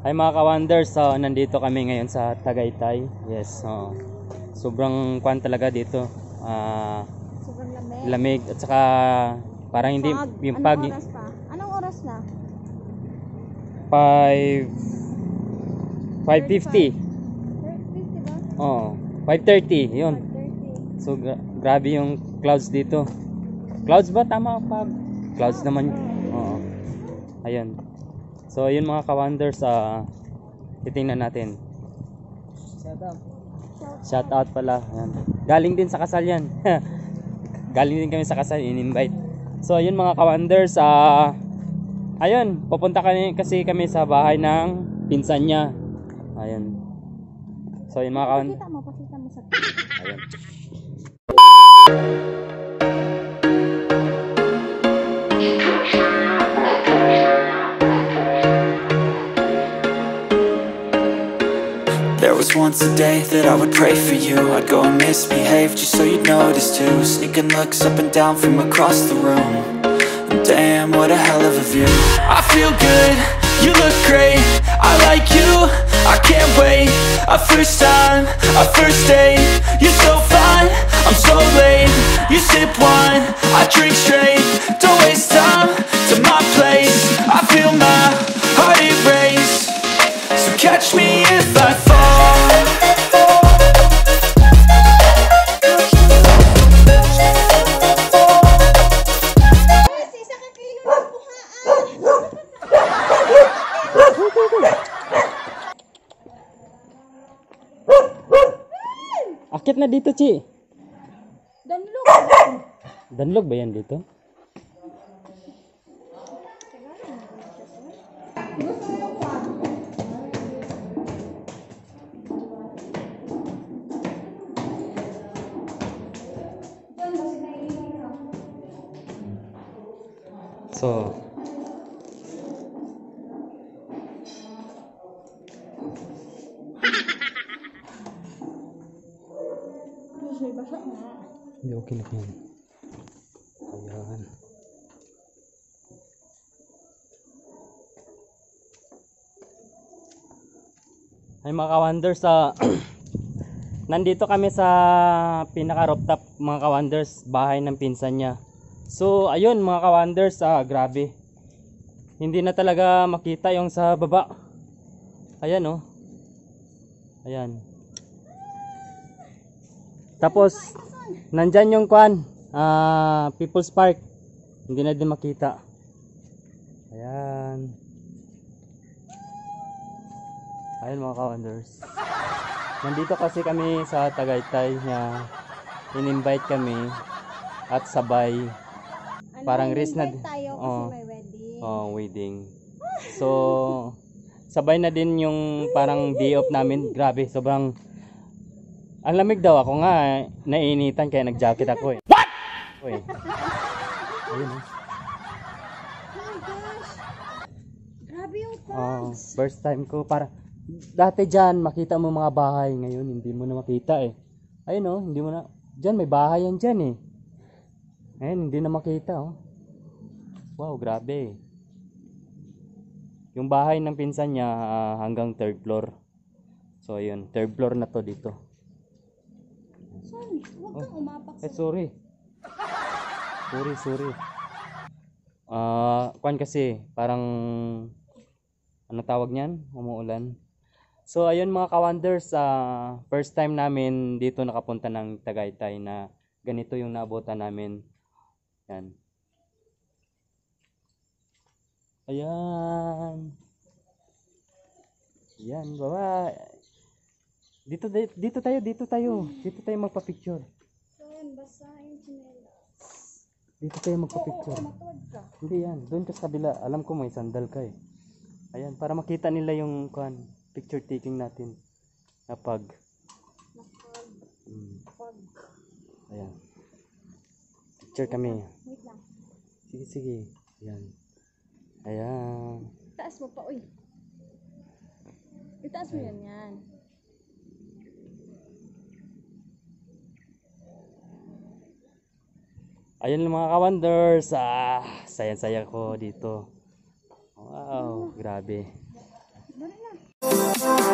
Hi mga ka-wonders, so nandito kami ngayon sa Tagaytay. Yes, sobrang kwan talaga dito. Sobrang Lamig at saka parang hindi yung pag. Anong oras pa? Anong oras na? 5:50. 50 ba? Oh, 5:30, 'yun. 5:30. So grabe yung clouds dito. Clouds ba tama pag? Clouds naman. Oo. Ayun. So yun mga ka-wonders, titingnan natin. Shout out pala. Ayan. Galing din sa kasal yan. Galing din kami sa kasal, in-invite. So yun mga ka-wonders, ayun, pupunta kasi kami sa bahay ng pinsan niya. Ayun. So yun mga ka-wonders. Pakita mo sa Ayun. There was once a day that I would pray for you. I'd go and misbehave just so you'd notice too. Sneaking looks up and down from across the room. And damn, what a hell of a view. I feel good, you look great. I like you, I can't wait. A first time, a first date. You're so fine, I'm so late. You sip wine, I drink straight. Don't waste time to my place. I feel my heart erase. So catch me if I fall. Akit na dito, Chi. Danlog. Danlog ba yan dito? So, hindi okay lang yan. Ayan. Ay mga ka-wonders, nandito kami sa pinaka rooftop mga ka-wonders, bahay ng pinsan niya. So ayun mga ka-wonders, grabe. Hindi na talaga makita yung sa baba. Ayan oh. Ayan. Tapos nandyan yung kwan, People's Park. Hindi na din makita. Ayan. Ayan mga ka-wonders. Nandito kasi kami sa Tagaytay na in-invite kami at sabay. Parang risk na tayo kasi may wedding. Wedding. So sabay na din yung parang day off namin. Grabe, sobrang ang lamig daw. Ako nga nainitan kaya nag-jacket ako eh. What? Uy. Ayun oh. Oh my gosh. Grabe yung clouds. First time ko para dati dyan makita mo mga bahay, ngayon hindi mo na makita eh. Ayun oh, hindi mo na. Dyan may bahay yan dyan eh. Ayun, hindi na makita oh. Wow, grabe. Yung bahay ng pinsan niya hanggang 3rd floor. So ayun, 3rd floor na to dito. Sorry, huwag kang umapak sa... Sorry. Sorry. Kwan kasi, parang ano tawag niyan? Umuulan. So ayun mga ka-wonders, first time namin dito nakapunta ng Tagaytay na ganito yung naabutan namin. Yan. Ayan. Yan, baba. Dito tayo magpa-picture. Ayan, basa yung chinelas. Dito tayo magpa-picture. Matuwad ka. Hindi yan, doon ka sa kabila. Alam ko may sandal ka eh. Ayan, para makita nila yung picture taking natin. Napag. Ayan. Picture kami. Wait lang. Sige. Ayan. Ayan. Taas mo pa, uy. Itaas mo yan. Ayun mga ka-wonders, saya-saya ko dito. Wow, grabe. Dali na.